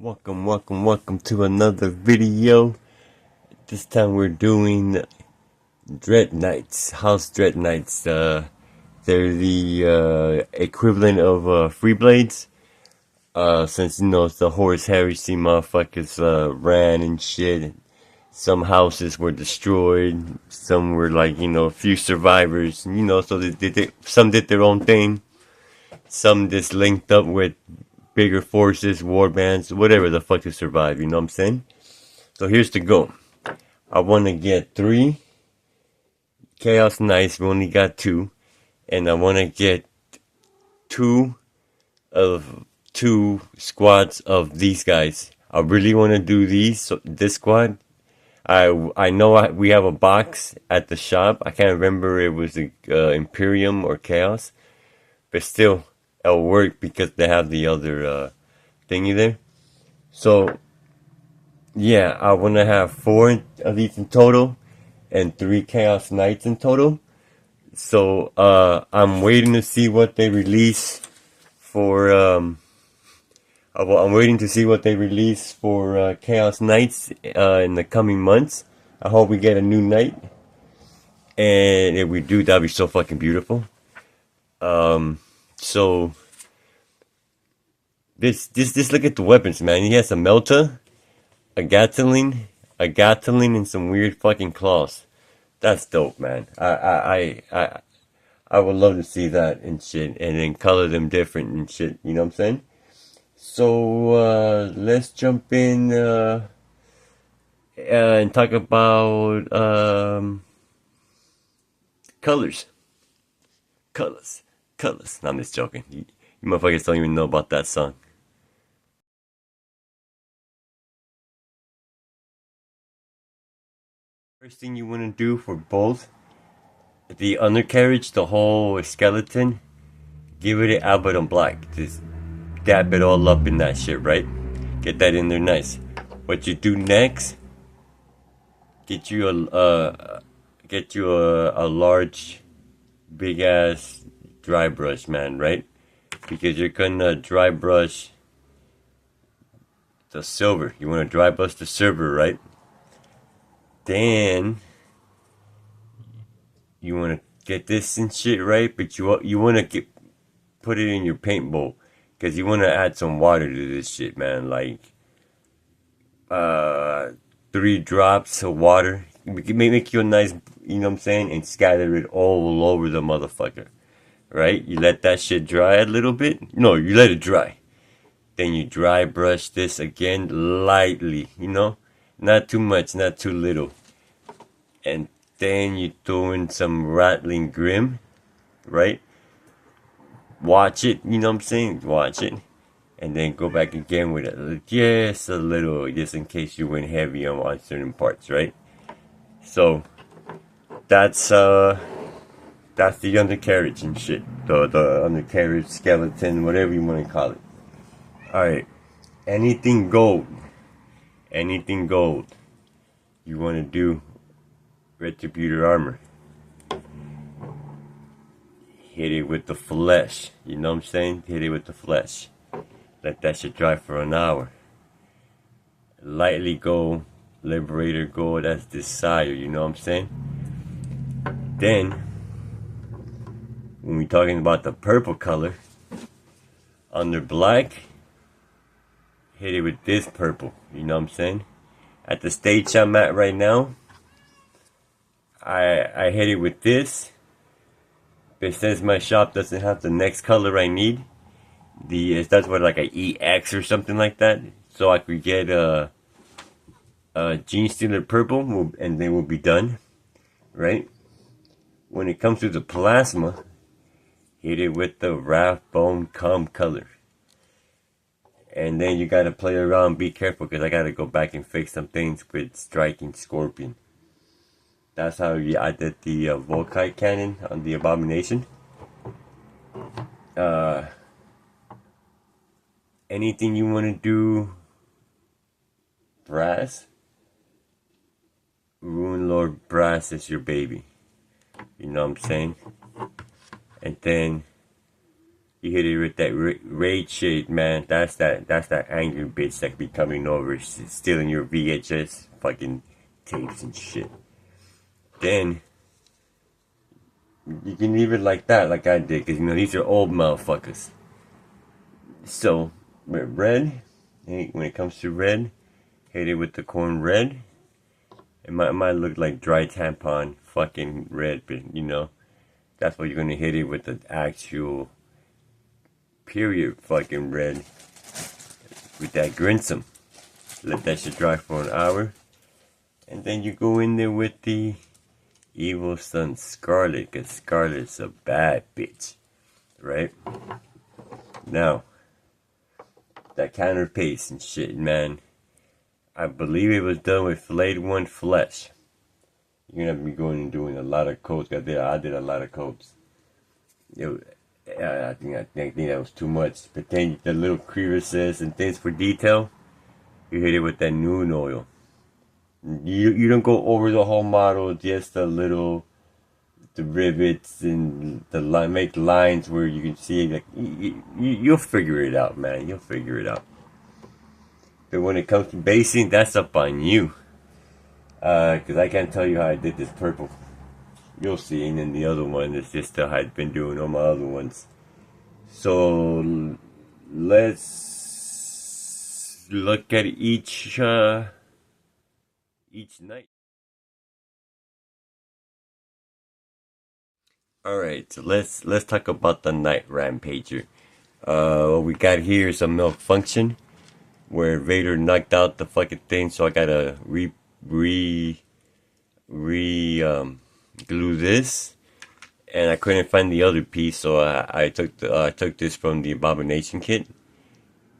Welcome to another video. This time we're doing Dread Knights, House Dread Knights. They're the equivalent of free blades. Since it's the horse heresy motherfuckers ran and shit. Some houses were destroyed. Some were like a few survivors. So some did their own thing. Some just linked up with bigger forces, warbands, whatever the fuck to survive, you know what I'm saying? So here's the goal. I want to get 3 Chaos Knights, we only got 2. And I want to get 2 squads of these guys. I really want to do this squad. I know we have a box at the shop. I can't remember if it was Imperium or Chaos. But still, it'll work because they have the other thingy there. So, yeah, I want to have 4 of these in total and 3 Chaos Knights in total. So, I'm waiting to see what they release for, I'm waiting to see what they release for Chaos Knights in the coming months. I hope we get a new knight. And if we do, that'd be so fucking beautiful. So this look at the weapons, man. He has a melta, a Gatling, and some weird fucking claws. That's dope, man. I would love to see that and shit, and then color them different and shit. You know what I'm saying? So let's jump in and talk about colors. No, I'm just joking. You motherfuckers don't even know about that song. First thing you want to do for both the undercarriage, the whole skeleton, give it an Abaddon black. Just dab it all up in that shit, right? Get that in there nice. What you do next? Get you a large, big ass dry brush, man, right? Because you're gonna dry brush the silver. You want to dry brush the silver, right? Then you want to get this and shit right, but you want to put it in your paint bowl because you want to add some water to this shit, man. Like 3 drops of water. Make you a nice, you know what I'm saying, and scatter it all over the motherfucker. Right? You let that shit dry a little bit. No, you let it dry. Then you dry brush this again lightly, not too much, not too little. And then you throw in some rattling grim, right? Watch it, you know what I'm saying? Watch it. And then go back again with just a little, just in case you went heavy on certain parts, right? So that's the undercarriage and shit. The undercarriage, skeleton, whatever you want to call it. Alright. Anything gold you want to do Retributor armor. Hit it with the flesh. You know what I'm saying? Hit it with the flesh. Let that shit dry for an hour. Lightly go, Liberator go, that's Desire, you know what I'm saying? Then, when we're talking about the purple color, under black, hit it with this purple, you know what I'm saying? At the stage I'm at right now, I hit it with this. But since my shop doesn't have the next color I need, that's what, like a EX or something like that, so I could get a Gene Stealer purple, and then we'll be done, right? When it comes to the plasma, hit it with the Rathbone Cum color. And then you gotta play around, be careful, because I gotta go back and fix some things with Striking Scorpion. That's how I did the Volkite cannon on the Abomination. Anything you want to do brass, Rune Lord Brass is your baby. You know what I'm saying? And then You hit it with that raid shit, man. That's that angry bitch that be coming over, stealing your VHS fucking tapes and shit. Then you can leave it like that, like I did, because you know these are old motherfuckers. So with red, when it comes to red, hit it with the corn red. It might look like dry tampon fucking red, but you know that's what you're gonna hit it with, the actual period fucking red with that Grinsome. Let that shit dry for an hour, and then you go in there with the Evil Sun Scarlet, because Scarlet's a bad bitch, right? Now, that counter paste and shit, man, I believe it was done with SE.1 flesh. You're gonna be going and doing a lot of coats. I did a lot of coats. I think that was too much. But then the little crevices and things for detail, you hit it with that Noon oil. You don't go over the whole model, just the rivets and the line, make lines where you can see, like, you'll figure it out, man. You'll figure it out. But when it comes to basing, that's up on you. Because I can't tell you how I did this purple. You'll see. And then the other one is just how I've been doing all my other ones. So let's look at each night. Alright, so let's talk about the night rampager. What we got here is a malfunction where Vader knocked out the fucking thing, so I gotta glue this, and I couldn't find the other piece, so I took this from the Abomination kit,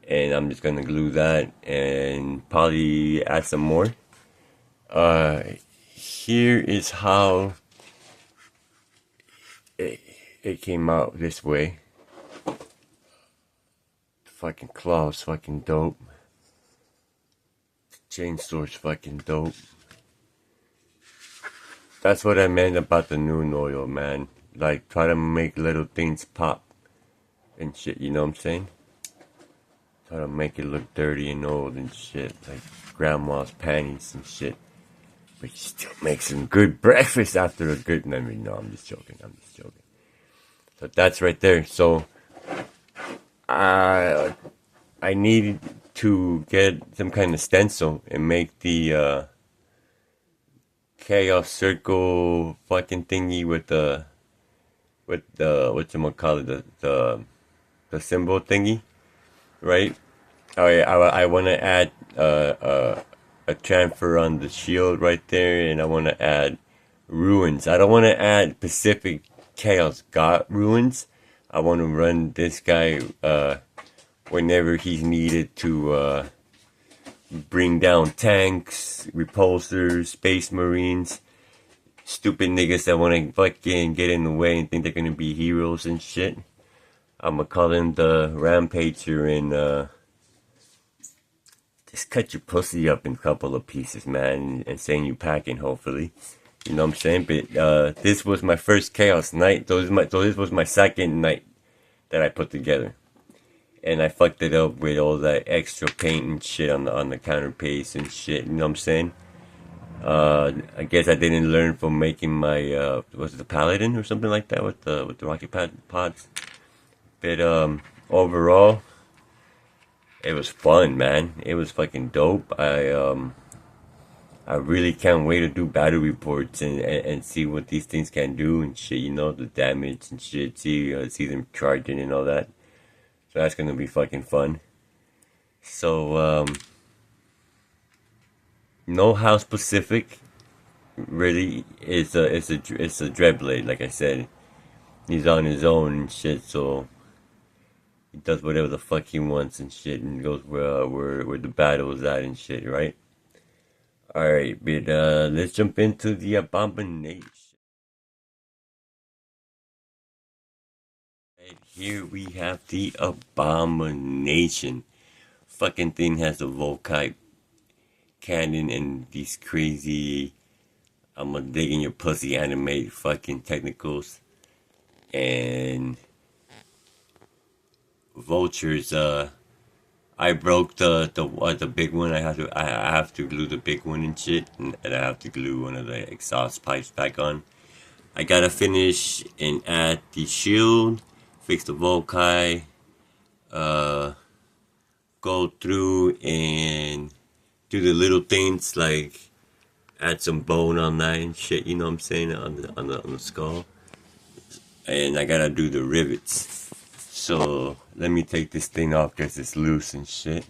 and I'm just gonna glue that and probably add some more. Here is how it came out this way. Fucking claw's fucking dope. Chainsaw's fucking dope. That's what I meant about the Noon oil, man. Like, try to make little things pop and shit, you know what I'm saying? Try to make it look dirty and old and shit, like grandma's panties and shit. But you still make some good breakfast after a good night. No, I'm just joking. So that's right there. So I needed to get some kind of stencil and make the chaos circle fucking thingy with the whatchamacallit, the symbol thingy, right? I want to add a transfer on the shield right there, and I want to add ruins. I don't want to add Pacific Chaos God ruins. I want to run this guy whenever he's needed to bring down tanks, repulsors, space marines, stupid niggas that want to fucking get in the way and think they're gonna be heroes and shit. I'm gonna call him the Rampager and just cut your pussy up in a couple of pieces, man, and send you packing, hopefully. You know what I'm saying? But this was my first Chaos night. So this was my second night that I put together. And I fucked it up with all that extra paint and shit on the counter paste and shit, you know what I'm saying? I guess I didn't learn from making my, was it the Paladin or something like that with the rocket pods? But, overall, it was fun, man. It was fucking dope. I really can't wait to do battle reports and see what these things can do and shit, you know, the damage and shit, see them charging and all that. So that's gonna be fucking fun. So, no how specific, really. It's a Dreadblade, like I said. He's on his own and shit, so he does whatever the fuck he wants and shit, and goes where the battle is at and shit, right? Alright, but let's jump into the Abomination. Right here we have the Abomination. Fucking thing has a Volkite cannon and these crazy I'm gonna dig in your pussy animated fucking technicals. And vultures. I broke the big one. I have to glue the big one and shit, and I have to glue one of the exhaust pipes back on. I gotta finish and add the shield, fix the Volkai, uh, go through and do the little things like add some bone on that and shit. You know what I'm saying, on the skull, and I gotta do the rivets. So let me take this thing off because it's loose and shit.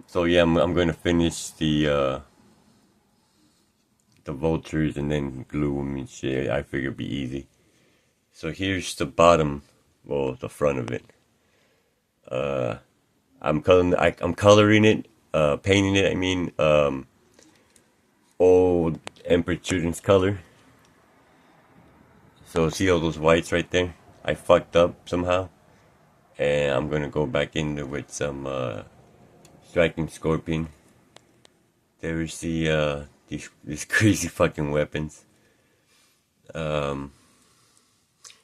So yeah, I'm gonna finish the vultures and then glue them and shit. I figure it'd be easy. So here's the bottom, well, the front of it. I'm coloring it, painting it. I mean, old Emperor Children's color. So see all those whites right there? I fucked up somehow, and I'm gonna go back in there with some striking scorpion. There's these crazy fucking weapons. And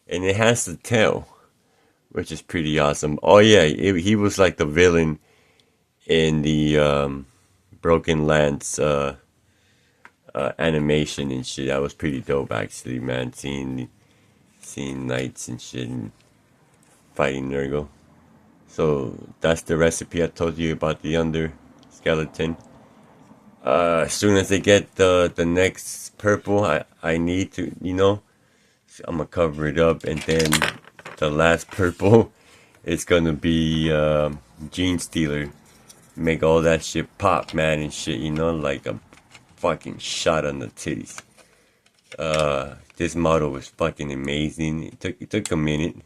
it has the tail, which is pretty awesome. Oh yeah, he was like the villain in the Broken Lance animation and shit. That was pretty dope, actually, man. Seeing knights and shit and fighting Nurgle. So that's the recipe I told you about the under skeleton. As soon as they get the next purple, I need to, I'm gonna cover it up, and then the last purple is gonna be Gene Stealer. Make all that shit pop, man, and shit, like a fucking shot on the titties. This model was fucking amazing. It took a minute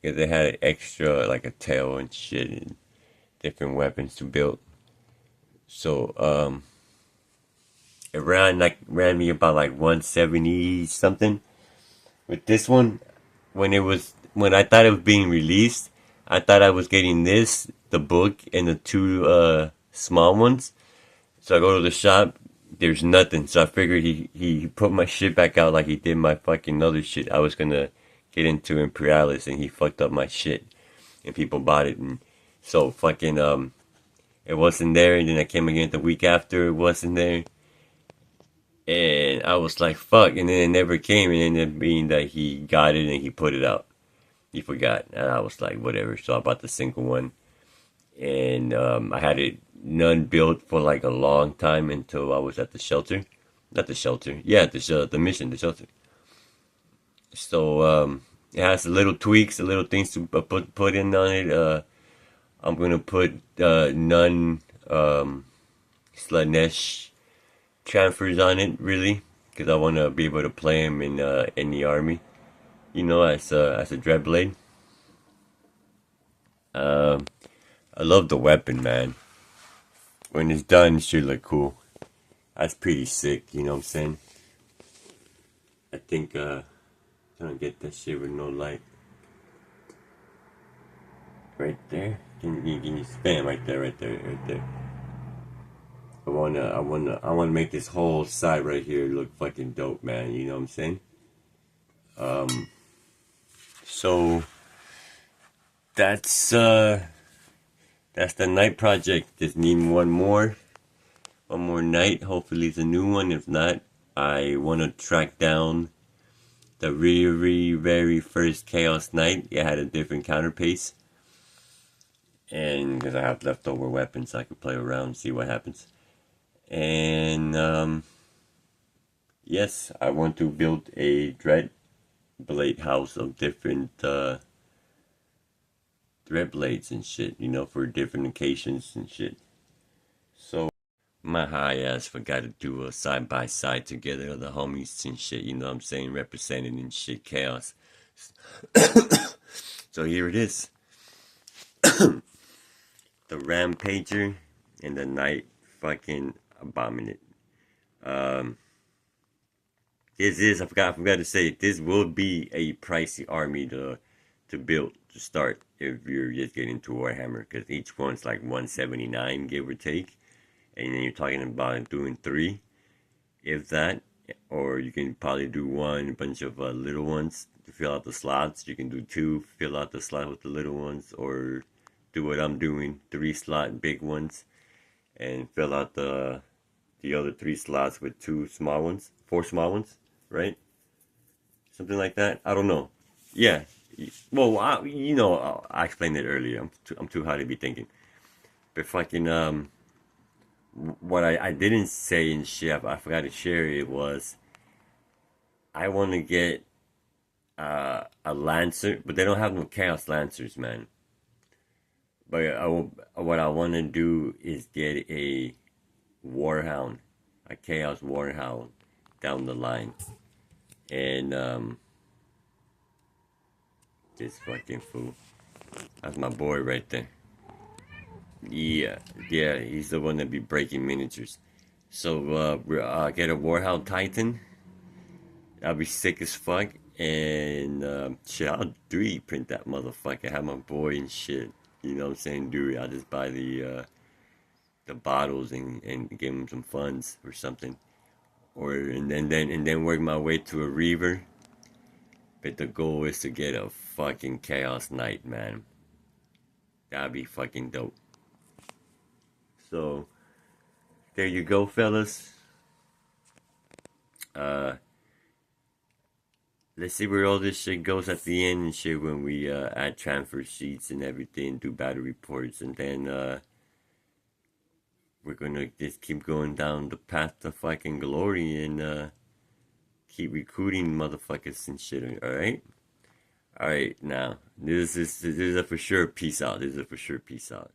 because they had an extra, like a tail and shit and different weapons to build. So it ran me about like 170 something. With this one, when I thought it was being released, I thought I was getting the book, and the two small ones. So I go to the shop, there's nothing. So I figured he put my shit back out like he did my fucking other shit I was gonna get into Imperialis, and he fucked up my shit, and people bought it, and so fucking it wasn't there, and then I came again the week after, it wasn't there. And I was like, fuck, and then it never came, and it ended up being that he got it and he put it out. He forgot, and I was like, whatever. So I bought the single one, and I had it none built for like a long time until I was at the shelter. Not the shelter, yeah, the mission, the shelter. So it has little tweaks, the little things to put in on it. I'm gonna put none Slanesh transfers on it, really, because I want to be able to play him in the army, as a Dreadblade. I love the weapon, man. When it's done, it should look cool. That's pretty sick, you know what I'm saying? I think I don't get that shit with no light. Right there. Can you spam right there, right there, right there. I wanna make this whole side right here look fucking dope, man. You know what I'm saying? So that's the night project. Just need one more night. Hopefully it's a new one. If not, I want to track down the very first Chaos Knight. It had a different counter pace, and because I have leftover weapons, I could play around and see what happens. And yes, I want to build a Dreadblade house of different Dreadblades and shit, for different occasions and shit. So my high ass forgot to do a side by side together of the homies and shit, you know what I'm saying, represented in shit chaos. So here it is. The Rampager and the Night fucking Abominate. This is, I forgot to say, this will be a pricey army to build to start if you're just getting to Warhammer, because each one's like 179 give or take, and then you're talking about doing 3, if that, or you can probably do one, a bunch of little ones to fill out the slots. You can do 2, fill out the slot with the little ones, or do what I'm doing, 3 slot big ones, and fill out the other 3 slots with 2 small ones, 4 small ones, right? Something like that. I don't know. Yeah. Well, I explained it earlier. I'm too high to be thinking. But fucking what I didn't say in shit, I forgot to share it was I want to get a lancer, but they don't have no chaos lancers, man. But what I want to do is get a warhound, a chaos warhound down the line, and this fucking fool. That's my boy right there. Yeah, yeah, he's the one that be breaking miniatures. So get a warhound titan. I'll be sick as fuck. And shit, I'll 3D print that motherfucker. Have my boy and shit. You know what I'm saying? Do it. I'll just buy the bottles and give him some funds or something. Or and then work my way to a reaver. But the goal is to get a fucking chaos knight, man. That'd be fucking dope. So there you go, fellas. Uh, let's see where all this shit goes at the end and shit when we add transfer sheets and everything, do battle reports, and then we're gonna just keep going down the path to fucking glory and keep recruiting motherfuckers and shit. All right, all right. Now this is a for sure peace out. This is a for sure peace out.